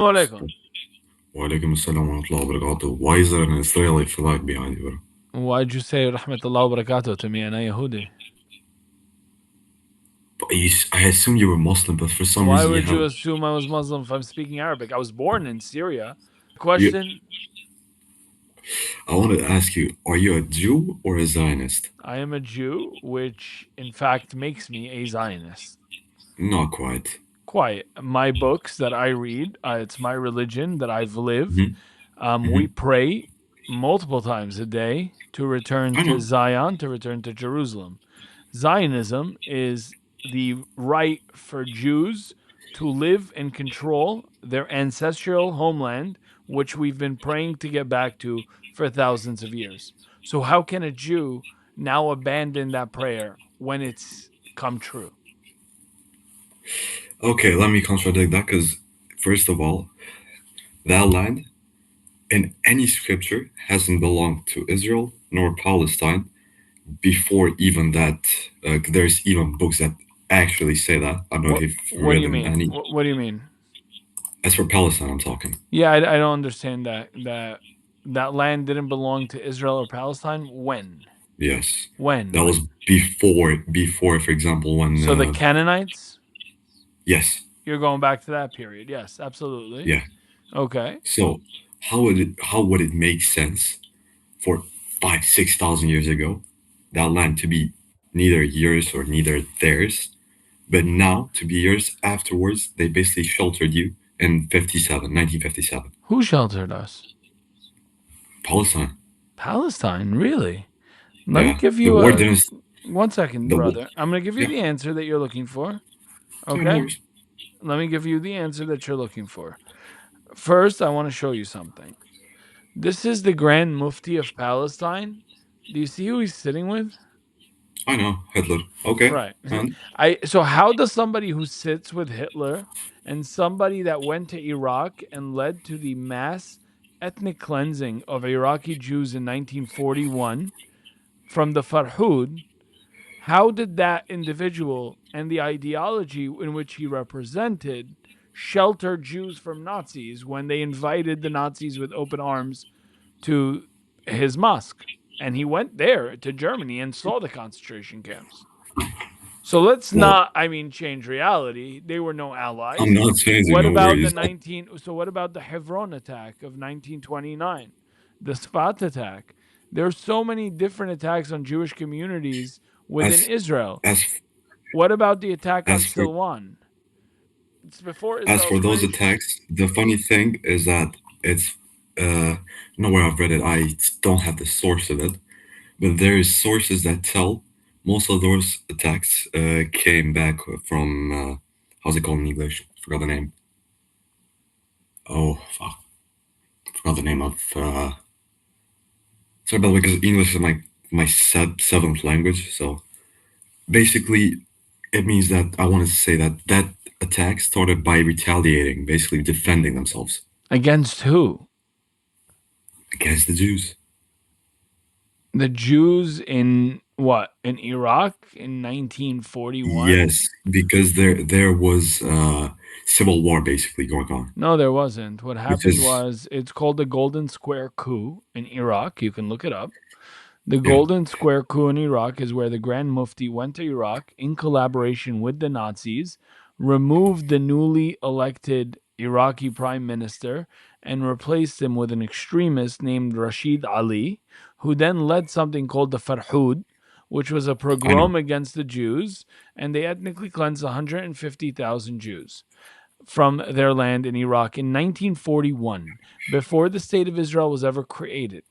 Alaikum. Walaikum assalam wa rahmatullahi wa barakatuh. Why is there an Israeli flag behind you, bro? Why'd you say Rahmatullah wa barakatuh to me and I Yehudi? I assume you were Muslim, but for some Why reason you would you have. assume I was Muslim if I'm speaking Arabic? I was born in Syria. You, Question. I want to ask you: Are you a Jew or a Zionist? I am a Jew, which in fact makes me a Zionist. Not quite. Quite. My books that I read, it's my religion that I've lived. We Hmm. pray multiple times a day to return I to know. Zion, to return to Jerusalem. Zionism is the right for Jews to live and control their ancestral homeland, which we've been praying to get back to for thousands of years. So, how can a Jew now abandon that prayer when it's come true? Okay, let me contradict that because, first of all, that land in any scripture hasn't belonged to Israel nor Palestine before even that. There's even books that actually say that. I don't know if you've What do read you in mean? any. What do you mean? As for Palestine, I'm talking. Yeah, I don't understand that land didn't belong to Israel or Palestine. When? Yes, When? that was before, for example, when So the Canaanites. yes, You're going back to that period. Yes, absolutely. yeah. Okay. So how would it make sense for 5,000 6,000 years ago that land to be neither yours or neither theirs, but now to be yours afterwards? They basically sheltered you in 1957. Who sheltered us? Palestine. Palestine, really? Let me Yeah, give the you war a didn't. 1 second, The war. brother. I'm going to give you Yeah, the answer that you're looking for. yeah, no Okay? worries. Let me give you the answer that you're looking for. First, I want to show you something. This is the Grand Mufti of Palestine. Do you see who he's sitting with? I know Hitler. Okay, Right. and I so how does somebody who sits with Hitler and somebody that went to Iraq and led to the mass ethnic cleansing of Iraqi Jews in 1941 from the Farhud, how did that individual and the ideology in which he represented shelter Jews from Nazis when they invited the Nazis with open arms to his mosque? And he went there to Germany and saw the concentration camps. So let's well, not, I mean, change reality. They were no I'm allies. not changing. What No about the worries. 19 so what about the Hebron attack of 1929? The Sfat attack. There's so many different attacks on Jewish communities within As Israel. as What about the attack on as for Silwan? It's before as Israel's for those creation. attacks, the funny thing is that it's nowhere I've read it. I don't have the source of it, but there is sources that tell most of those attacks came back from how's it called in English? Forgot the name. Oh fuck, forgot the name of. Sorry, by the way, because English is my seventh language. So basically, it means that I want to say that attack started by retaliating, basically defending themselves Against who? against the Jews. The Jews in what? In Iraq in 1941? Yes, because there was civil war basically going on. No, there wasn't. What Which happened is was it's called the Golden Square coup in Iraq. You can look it up. The yeah, Golden Square coup in Iraq is where the Grand Mufti went to Iraq in collaboration with the Nazis, removed the newly elected Iraqi prime minister, and replaced him with an extremist named Rashid Ali, who then led something called the Farhud, which was a I know. pogrom against the Jews, and they ethnically cleansed 150,000 Jews from their land in Iraq in 1941, before the state of Israel was ever created.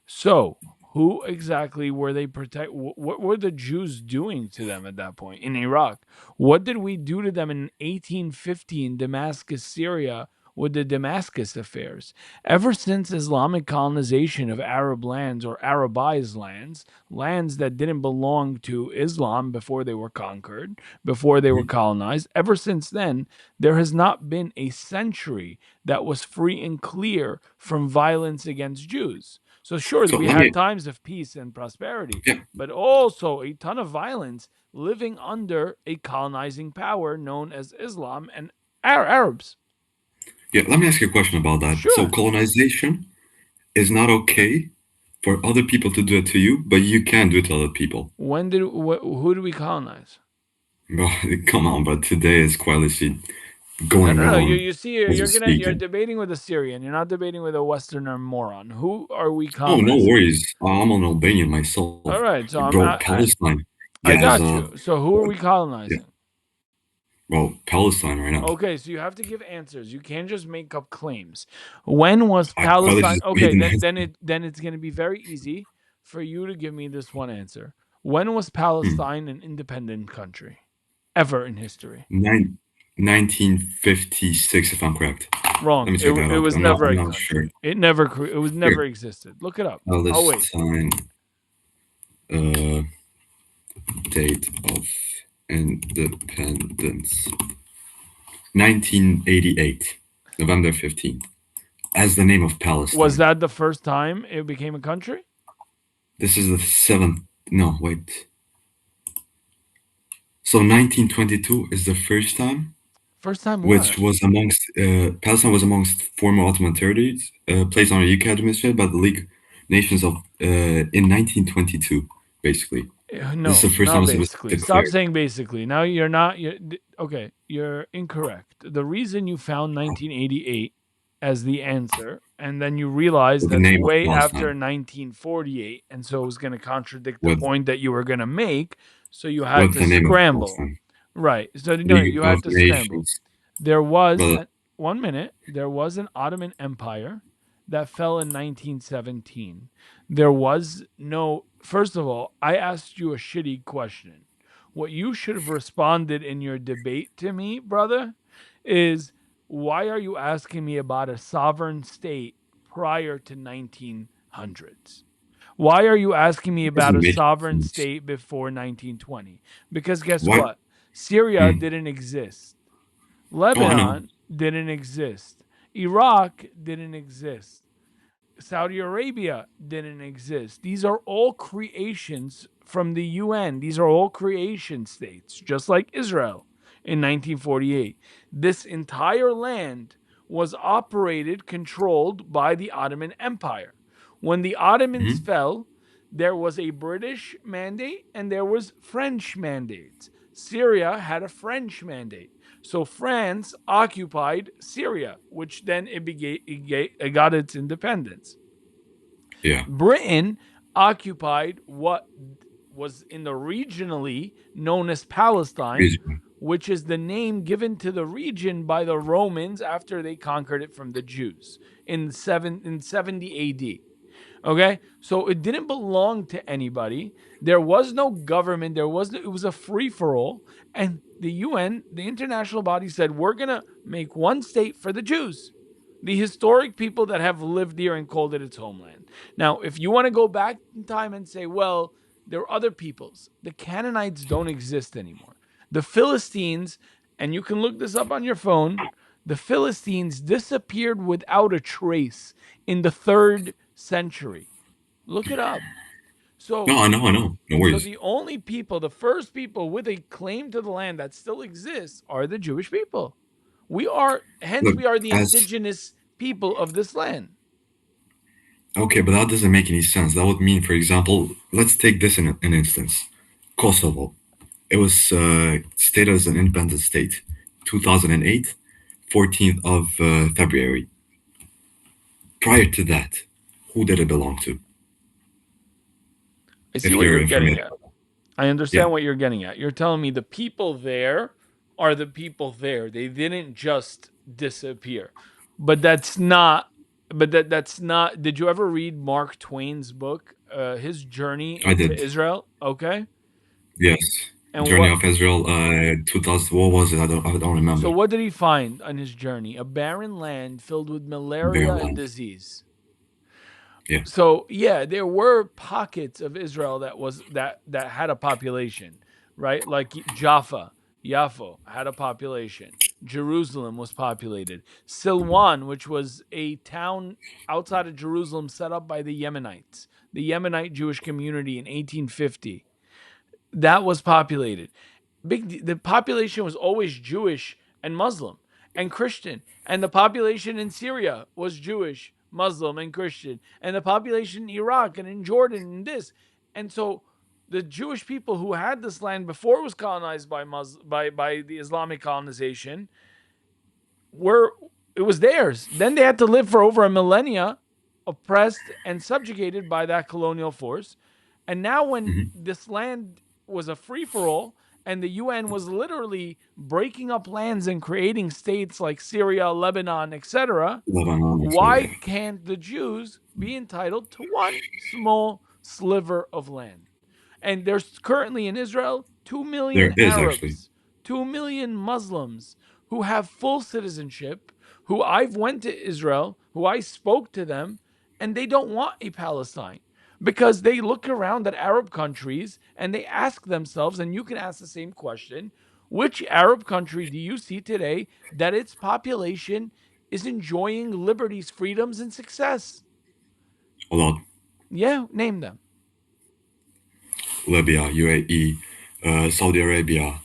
So, who exactly were they protect? What were the Jews doing to them at that point in Iraq? What did we do to them in 1850 in Damascus, Syria, with the Damascus affairs? Ever since Islamic colonization of Arab lands or Arabized lands, lands that didn't belong to Islam before they were conquered, before they were Mhm. colonized, ever since then, there has not been a century that was free and clear from violence against Jews. So sure, So we let had me times of peace and prosperity, yeah. but also a ton of violence living under a colonizing power known as Islam and Arabs. Yeah, let me ask you a question about that. So Sure. colonization is not okay for other people to do it to you, but you can do it to other people. Who did we colonize? Bro, come on, but today is quite literally No, going no, no. You wrong you see, as we you're speaking. debating with a Syrian. You're not debating with a Westerner moron. Who are we Oh, no colonizing? worries. I'm an Albanian myself. All right, so Bro, Palestine I has got you. So who are we yeah, colonizing? bro, Palestine right now. Okay, so you have to give answers. You can't just make up claims. When was I quite literally Palestine? just made Okay, an then it's going to be very easy for you to give me this one answer. When was hmm, Palestine an independent country ever in history? nine, 1956, if I'm correct. Let Wrong. me check that It out. was I'm not never I'm a not sure. country. It was Here, never existed. Look it up. I'll wait. Palestine uh date of independence. 1988, November 15th. As the name of Was Palestine. that the first time it became a country? This is the seventh. No, wait. So 1922 is the first time, First time which what? was amongst Palestine was amongst former Ottoman territories, placed under UK administration by the League Nations of in 1922. Basically, this is the No, first not time it was basically. Stop declared. saying basically. Now you're not. Okay, you're incorrect. The reason you found 1988 as the answer, and then you realized With the that's name of way after Palestine, 1948, and so it was going to contradict the with point that you were going to make. So you had with to the name of scramble. Palestine, Right. So no, League you of had to scramble. Nations, There was brother. an, 1 minute. There was an Ottoman Empire that fell in 1917. There was no. First of all, I asked you a shitty question. What you should have responded in your debate to me, brother, is why are you asking me about a sovereign state prior to 1900s? Why are you asking me It about doesn't a make sovereign sense. state before 1920? Because guess Why? what? Syria Hmm. didn't exist. Oh, I know. Lebanon didn't exist. Iraq didn't exist. Saudi Arabia didn't exist. These are all creations from the UN. These are all creation states, just like Israel in 1948. This entire land was operated, controlled by the Ottoman Empire. When the Ottomans Hmm. fell, there was a British mandate and there was French mandates. Syria had a French mandate. So France occupied Syria, which then it got its independence. Yeah. Britain occupied what was in the regionally known as Palestine, Reason. which is the name given to the region by the Romans after they conquered it from the Jews in 70 AD. Okay, so it didn't belong to anybody. There was no government. It was a free for all. And the UN, the international body, said we're gonna make one state for the Jews, the historic people that have lived here and called it its homeland. Now, if you want to go back in time and say, well, there are other peoples, the Canaanites don't exist anymore. The Philistines, and you can look this up on your phone, the Philistines disappeared without a trace in the third century. Look it up. So, No, I know, I know. No so worries. the only people, the first people with a claim to the land that still exists are the Jewish people. Hence, Look, we are the as indigenous people of this land. okay, but that doesn't make any sense. That would mean, for example, let's take this in an instance. Kosovo. It was stated as an independent state, 2008, 14th of February. Prior to that, who did it belong to? I see If what you're you're getting informative at. about that. I Yeah, understand what you're getting at. You're telling me the people there are the people there. They didn't just disappear. But that's not that's not did you ever read Mark Twain's book, his journey I into did. Israel? Okay. Yes. And Journey what of Israel, 2000, what was it? I don't so remember. what did he find on his journey? A barren land filled with malaria Barren and land. disease. Yeah. So yeah, there were pockets of Israel that had a population, right? Like Jaffa had a population. Jerusalem was populated. Silwan, which was a town outside of Jerusalem set up by the Yemenites, the Yemenite Jewish community in 1850, that was populated. The population was always Jewish and Muslim. and Christian. And the population in Syria was Jewish, Muslim, and Christian. And the population in Iraq and in Jordan and this. And so the Jewish people who had this land before it was colonized by by the Islamic colonization were it was theirs. Then they had to live for over a millennia oppressed and subjugated by that colonial force. And now when Hmm. this land was a free for all and the UN was literally breaking up lands and creating states like Syria, Lebanon, etc., Lebanon, etc. why Yeah. can't the Jews be entitled to one small sliver of land? And there's currently in Israel 2 million There is actually. Arabs, 2 million Muslims who have full citizenship, who I've went to Israel, who I spoke to them, and they don't want a Palestine because they look around at Arab countries and they ask themselves, and you can ask the same question, which Arab country do you see today that its population is enjoying liberties, freedoms, and success? A lot. Yeah, name them. Libya, UAE, Saudi Arabia,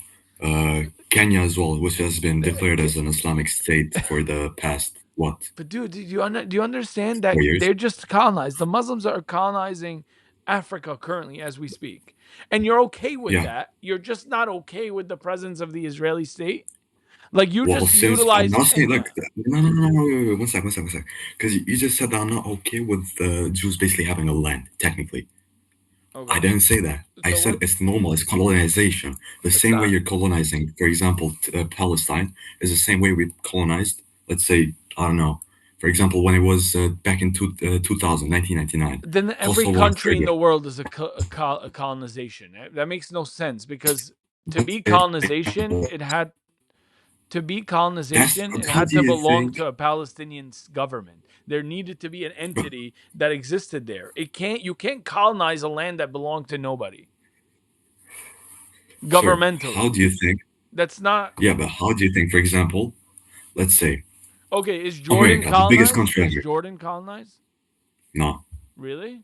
Kenya as well, which has been declared as an Islamic state for the past, what, But dude, do you understand that 4 years? they're just colonized? The Muslims are colonizing Africa currently as we speak, and you're okay with Yeah. that. You're just not okay with the presence of the Israeli state. Like you Well, just since I'm utilize not saying and like no, no, no, no, wait, wait, one sec, because you just said that I'm not okay with the Jews basically having a land. Technically, I okay. didn't say that. I So said what? it's normal. It's colonization. The It's same way not. you're colonizing, for example, Palestine is the same way we colonized. Let's say I don't know. For example, when it was back in 2000, 1999, Then every Kosovo and country in Serbia. the world is a colonization. That makes no sense because to But be it, colonization, it had to be that's colonization, it how had do to you belong think? to a Palestinian government. There needed to be an But, entity that existed there. It can't you can't colonize a land that belonged to nobody sir, how governmentally. do you think? That's not Yeah, but how do you think? For example, let's say okay. Is Jordan America, the biggest colonized? country Is ever. Jordan colonized? No, Really?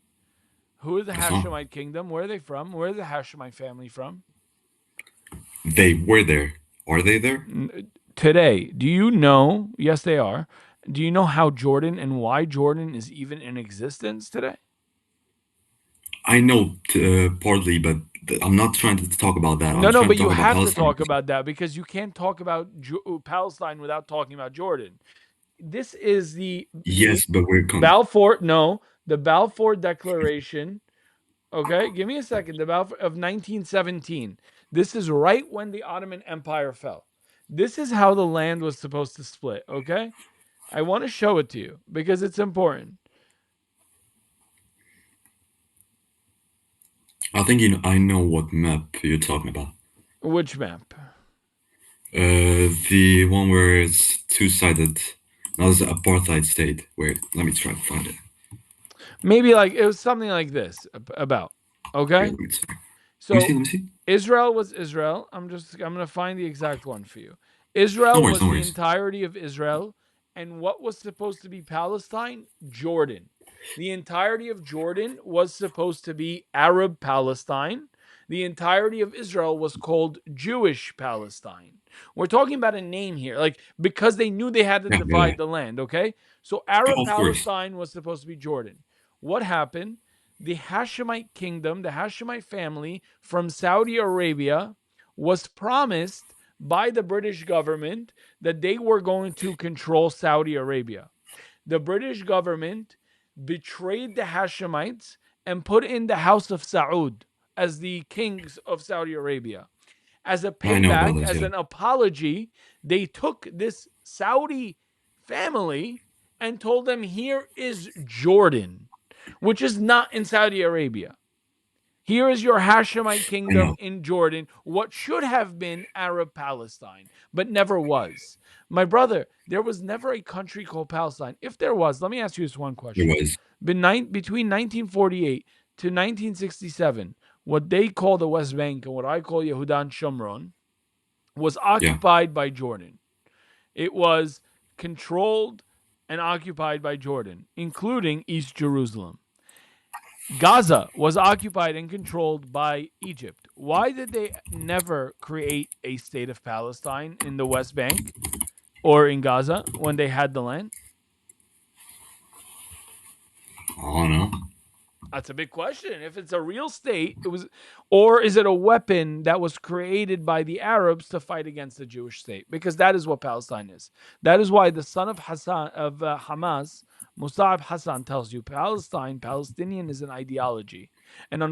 Who is the it's not. Hashemite kingdom? Where are they from? Where is the Hashemite family from? They were there. Are they there? Today, do you know? Yes, they are. Do you know how Jordan and why Jordan is even in existence today? I know partly, but I'm not trying to talk about that. I'm No, no, trying but to you talk about have to Palestine. talk about that because you can't talk about Palestine without talking about Jordan. This is the Yes, but we're Balfour. No, the Balfour Declaration. Okay, give me a second. The Balfour of 1917. This is right when the Ottoman Empire fell. This is how the land was supposed to split. Okay, I want to show it to you because it's important. I think you know, I know what map you're talking about. Which map? The one where it's two-sided. That was the apartheid state. Wait, let me try to find it. Maybe like it was something like this about. Here, Okay, let me see. Let me see. so Let me see. Israel was Israel. I'm gonna find the exact one for you. No Israel worries. was No the worries. entirety of Israel, and what was supposed to be Palestine? Jordan. The entirety of Jordan was supposed to be Arab Palestine. The entirety of Israel was called Jewish Palestine. We're talking about a name here, like because they knew they had to Yeah, yeah, yeah. divide the land, okay? So Arab Of course. Palestine was supposed to be Jordan. What happened? The Hashemite kingdom, the Hashemite family from Saudi Arabia was promised by the British government that they were going to control Saudi Arabia. The British government betrayed the Hashemites and put in the House of Saud as the kings of Saudi Arabia. As a I know about payback, this. as Yeah. an apology, they took this Saudi family and told them, here is Jordan, which is not in Saudi Arabia. Here is your Hashemite I know. kingdom in Jordan, what should have been Arab Palestine, but never was. My brother, there was never a country called Palestine. If there was, let me ask you this one It question. was. Between 1948 to 1967, what they call the West Bank and what I call Yehudan Shomron was Yeah. occupied by Jordan. It was controlled and occupied by Jordan, including East Jerusalem. Gaza was occupied and controlled by Egypt. Why did they never create a state of Palestine in the West Bank? or in Gaza when they had the land? I don't know. That's a big question. If it's a real state, it was, or is it a weapon that was created by the Arabs to fight against the Jewish state? Because that is what Palestine is. That is why the son of Hassan of Hamas, Musab Hassan, tells you Palestinian is an ideology, and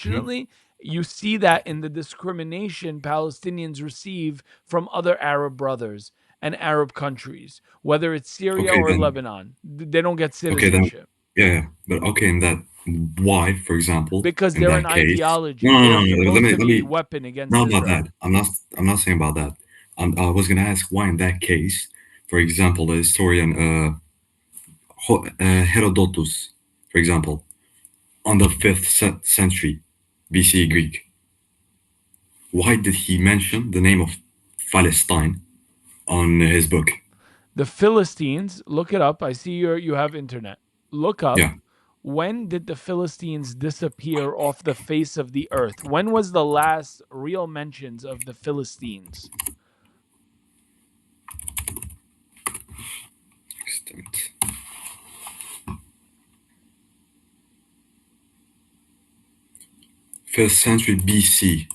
Hmm. unfortunately, you see that in the discrimination Palestinians receive from other Arab brothers and Arab countries, whether it's Syria Okay or then. Lebanon. They don't get Okay then. citizenship Yeah, yeah. But okay, in that, why, for example, because in they're an that case, no, ideology. no, They no, are no. supposed to Let be a me. weapon against Not about that. Israel. I'm not saying about that. I was gonna ask why in that case, for example, the historian Herodotus, for example, on the fifth century BC Greek, why did he mention the name of Palestine on his book? The Philistines, look it up. I see you have internet. Look Yeah, up, when did the Philistines disappear off the face of the earth? When was the last real mentions of the Philistines? extinct. Fifth century BC.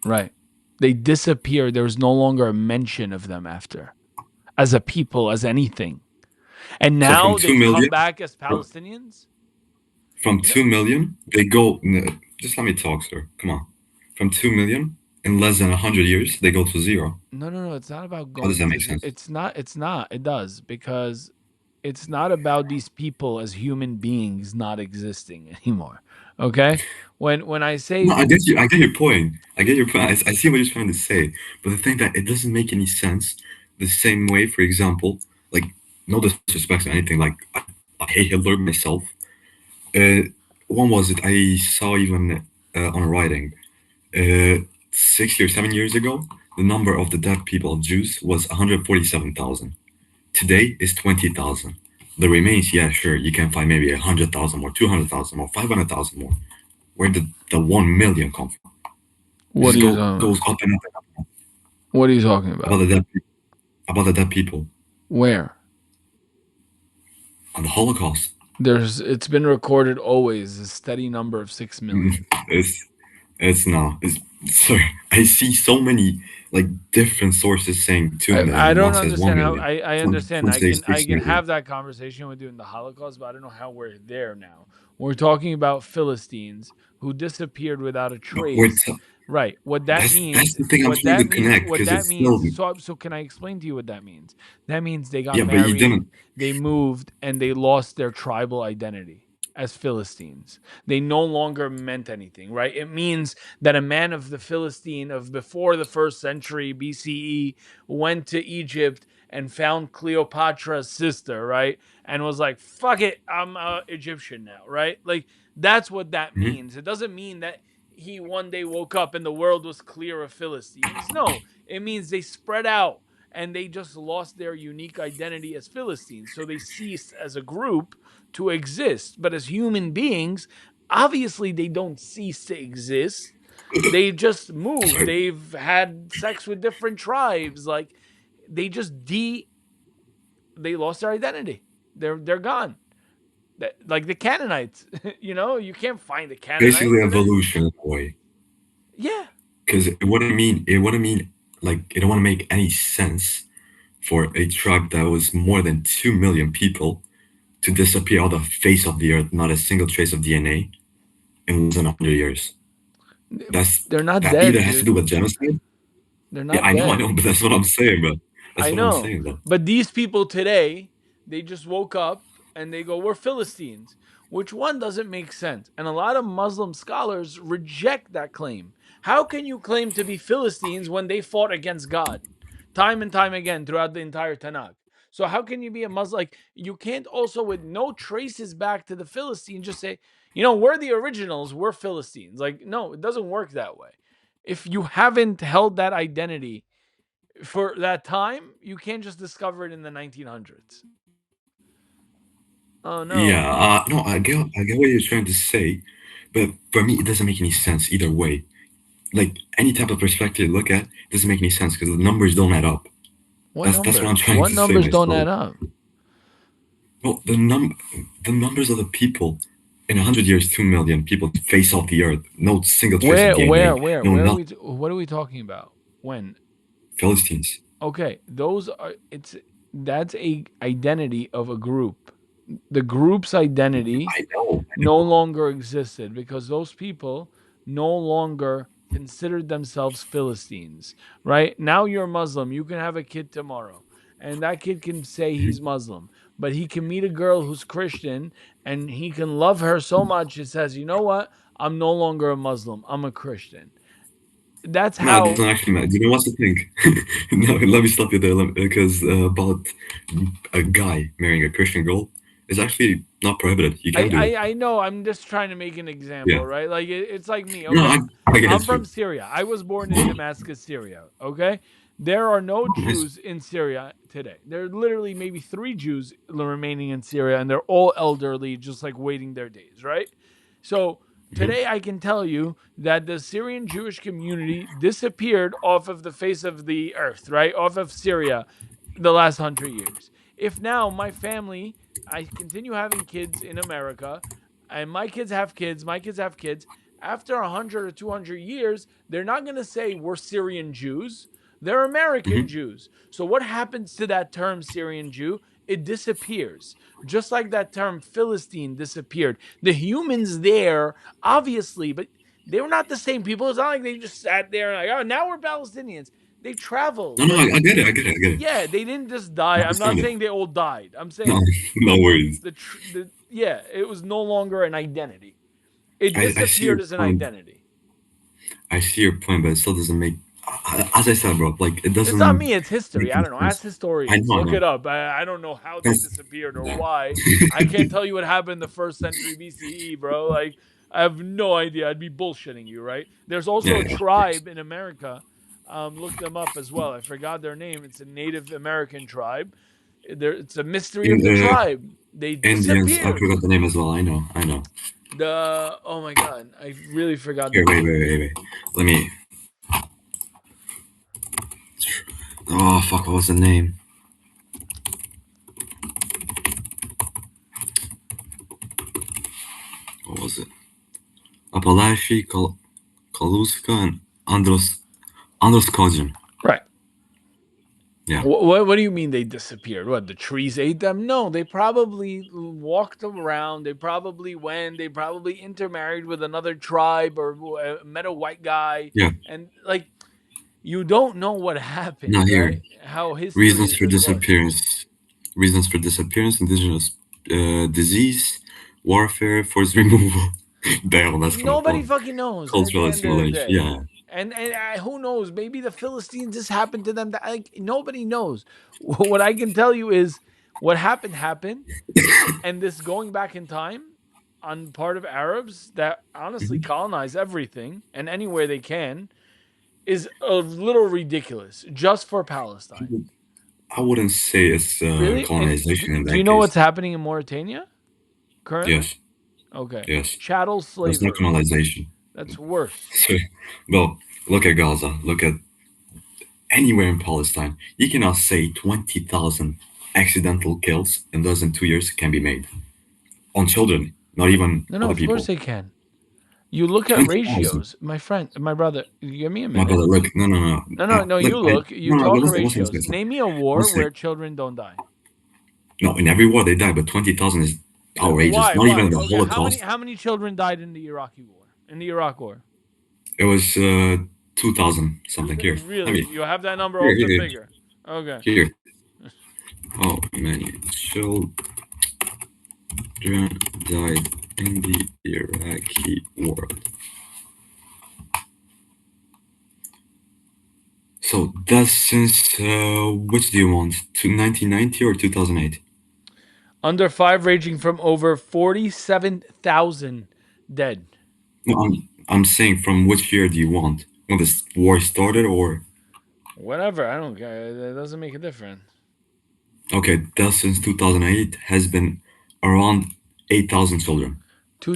Right. They disappeared. There was no longer a mention of them after, as a people, as anything. And So from now two they've come million, back as Palestinians? from No, 2 million, they go. Just let me talk, sir. Come on. From 2 million, in less than 100 years, they go to zero. no. It's not about How does going that to make the. sense? It's not. It's not. It does because it's not about these people as human beings not existing anymore. Okay, when I say No, I get you. I get your point. I get your point. I see what you're trying to say. But the thing that it doesn't make any sense. The same way, for example, like no disrespect or anything. Like I hate Hitler myself. Uh, when was it? I saw even on a writing. 6 or 7 years ago, the number of the dead people of Jews was 147,000. Today is 20,000. The remains, yeah, sure, you can find maybe 100,000 more, 200,000 more, 500,000 more. Where did the 1 million come from? It what just are you talking about? goes up and up and up What are you talking about about? the dead, about the dead people Where on the Holocaust. there's it's been recorded always a steady number of 6 million. It's no, it's sorry. I see so many like different sources saying 2 million. I One don't says one understand how million. I understand Some say I six can million. have that conversation with you in the Holocaust, but I don't know how we're there now. We're talking about Philistines who disappeared without a But we're trace. Right. What that that's means, the thing I'm trying to connect what because that it's still means, so can I explain to you what that means? That means they got yeah, but you married, didn't. they moved, and they lost their tribal identity as Philistines. They no longer meant anything, right? It means that a man of the Philistine of before the first century BCE went to Egypt and found Cleopatra's sister, right? And was like, fuck it, I'm Egyptian now, right? Like, that's what that Mhm. means. It doesn't mean that he one day woke up and the world was clear of Philistines. No, it means they spread out and they just lost their unique identity as Philistines. So they ceased as a group to exist. But as human beings, obviously they don't cease to exist. They just moved. Sorry. They've had sex with different tribes. Like they just they lost their identity. They're gone. Like the Canaanites, you can't find a Canaanite Basically, today. evolution in a way. Yeah, Because it wouldn't mean like it don't want to make any sense for a tribe that was more than 2 million people to disappear off the face of the earth, not a single trace of DNA in less than 100 years. That's they're not that either dead, has to dude. do with genocide. They're Yeah, not I dead. know, but that's what I'm saying, bro. That's I what I'm know. saying, though. But these people today, they just woke up and they go, we're Philistines, which one doesn't make sense. And a lot of Muslim scholars reject that claim. How can you claim to be Philistines when they fought against God time and time again throughout the entire Tanakh? So how can you be a Muslim? Like you can't also, with no traces back to the Philistines, just say, we're the originals, we're Philistines. Like, no, it doesn't work that way. If you haven't held that identity for that time, you can't just discover it in the 1900s. Oh Yeah, no. no, I get what you're trying to say, but for me, it doesn't make any sense either way. Like any type of perspective you look at, it doesn't make any sense because the numbers don't add up. What That's what I'm numbers? trying What to say numbers don't myself. add up? Well, the numbers of the people in 100 years, 2 million people face off the earth. No single trace of Where, DNA. where, where, No, where are not we? What are we talking about? When? Philistines. Okay, those are. It's that's a identity of a group. The group's identity I know. I no know. longer existed because those people no longer considered themselves Philistines, right? Now you're Muslim, you can have a kid tomorrow, and that kid can say he's Mhm. Muslim, but he can meet a girl who's Christian and he can love her so much it says, you know what? I'm no longer a Muslim, I'm a Christian. That's No, it how. doesn't actually matter. You know what's the thing? No, let me stop you there because about a guy marrying a Christian girl is actually not prohibited. You can I, do it. I I know. I'm just trying to make an Yeah. example, right? Like it's like me. No, Okay, I get I'm from you. Syria. I was born in Damascus, Syria. Okay, there are no Oh, nice. Jews in Syria today. There are literally maybe 3 Jews remaining in Syria, and they're all elderly, just like waiting their days, right? So Hmm. today I can tell you that the Syrian Jewish community disappeared off of the face of the earth, right? Off of Syria the last 100 years. If now my family, I continue having kids in America, and my kids have kids. After 100 or 200 years, they're not going to say we're Syrian Jews. They're American Hmm. Jews. So, what happens to that term Syrian Jew? It disappears. Just like that term Philistine disappeared. The humans there, obviously, but they were not the same people. It's not like they just sat there and like, oh, now we're Palestinians. They No, traveled. no, Like, I get it. I get it. I get it. yeah, they didn't just I die. I'm not understand it. saying they all died. I'm No, saying no worries. the yeah, it was no longer an identity. It I see your disappeared as an point. identity. I see your point, but it still doesn't make. As I said, bro, like it It's not doesn't me, it's make history. I any don't know. Ask sense. I historians. know. I Look know. it up. I don't know how they That's. disappeared or Nah. why. I can't tell you what happened in the first century BCE, bro. Like, I have no idea. I'd be bullshitting you, right? There's also Yeah, a yeah, of course. tribe in America. Look them up as well. I forgot their name. It's a Native American tribe. It's a mystery In of the tribe. They Indians, I disappeared. forgot the name as well. I know. I know. The Oh my god, I really forgot the Here, wait, name. wait, wait, wait. Let me. Oh fuck! What was the name? What was it? Apalachi, Kaluska, and Androskogen. Right. Yeah, What do you mean they disappeared? What, the trees ate them? No, they probably walked around. They probably went. They probably intermarried with another tribe or met a white guy. yeah. And like, you don't know what happened, Now here, right? How history reasons is for enforced. disappearance. Reasons for disappearance: indigenous disease, warfare, forced removal. Damn, that's kind of Nobody fun. fucking knows at the Cultural end of the assimilation. day. Yeah. And who knows? Maybe the Philistines just happened to them. Like nobody knows. What I can tell you is what happened, and this going back in time on part of Arabs that honestly Mhm. colonize everything and anywhere they can is a little ridiculous just for Palestine. I wouldn't say it's Really? And colonization in do you that know case. what's happening in Mauritania currently? Yes, Okay. yes. Chattel That's not slavery. colonization. That's worse. So, well, look at Gaza. Look at anywhere in Palestine. You cannot say 20,000 accidental kills in less than 2 years can be made on children, not even No, other of course people. they can. You look at 20,000. ratios, my friend, my brother. Give me a My minute. brother, look, no, no, no. No. Look, You look. You no, no, talk listen, ratios. listen. Name me a One war sec. where children don't die. No, in every war they die, but 20,000 is outrageous. Why? Not even Why? the Okay. Holocaust. How many children died in the Iraqi war? In the Iraq war? It was 2,000 something. Here, let Really? me. You have that number Here, off the here, figure? Okay. here. How many children died in the Iraqi war? So that's since which do you want? To 1990 or 2008? Under five, ranging from over 47,000 dead. No, I'm saying from which year do you want? When this war started or Whatever. I don't care. That doesn't make a difference. okay, that since 2008 has been around 8,000 children.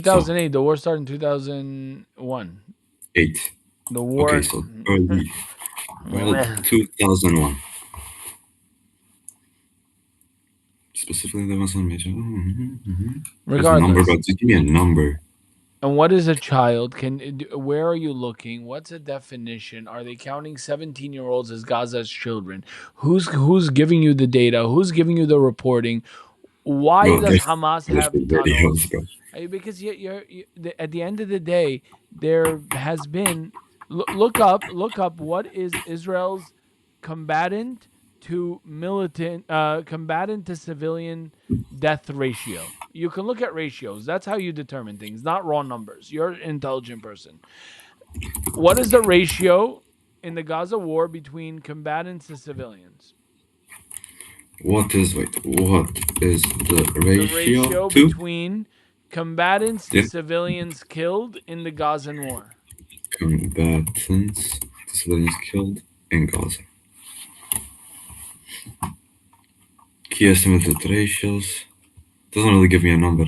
So 2008. The war started in 2001. eight. The Okay, war. so early, well, 2001. Specifically, there was some major. There's a number, Regardless. but just give me a number. And what is a child? Where are you looking? What's a definition? Are they counting 17-year-olds as Gaza's children? Who's giving you the data? Who's giving you the reporting? Why Bro, does Hamas there's have videos, tunnels? bro. Because at the end of the day, there has been look up what is Israel's combatant to militant combatant to civilian death ratio. You can look at ratios. That's how you determine things, not raw numbers. You're an intelligent person. What is the ratio in the Gaza war between combatants to civilians? What is the The ratio ratio to? between combatants to Yeah, civilians killed in the Gazan war. combatants, civilians killed in Gaza. Key estimated ratios doesn't really give me a number.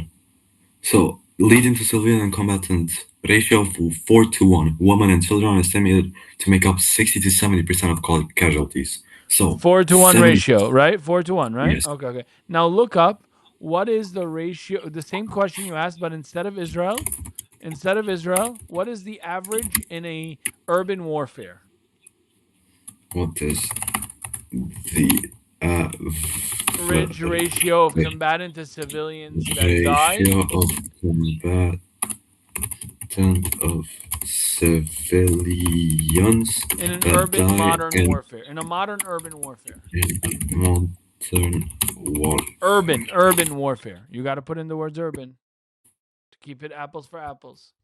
So, leading to civilian and combatant ratio of 4 to 1. Women and children are estimated to make up 60 to 70% of casualties. So, 4-to-1 70. ratio, right? 4-to-1, right? Yes. Okay. Now look up what is the ratio, the same question you asked, but instead of Israel, what is the average in a urban warfare? What is the Ratio of the combatant to civilians that die ratio of combatant of civilians in an that urban die modern warfare, in a modern urban warfare. in modern war? Urban warfare. You got to put in the words urban to keep it apples for apples.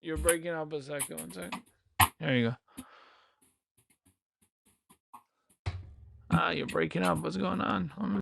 You're breaking up a second. One second. There you go. You're breaking up. What's going on?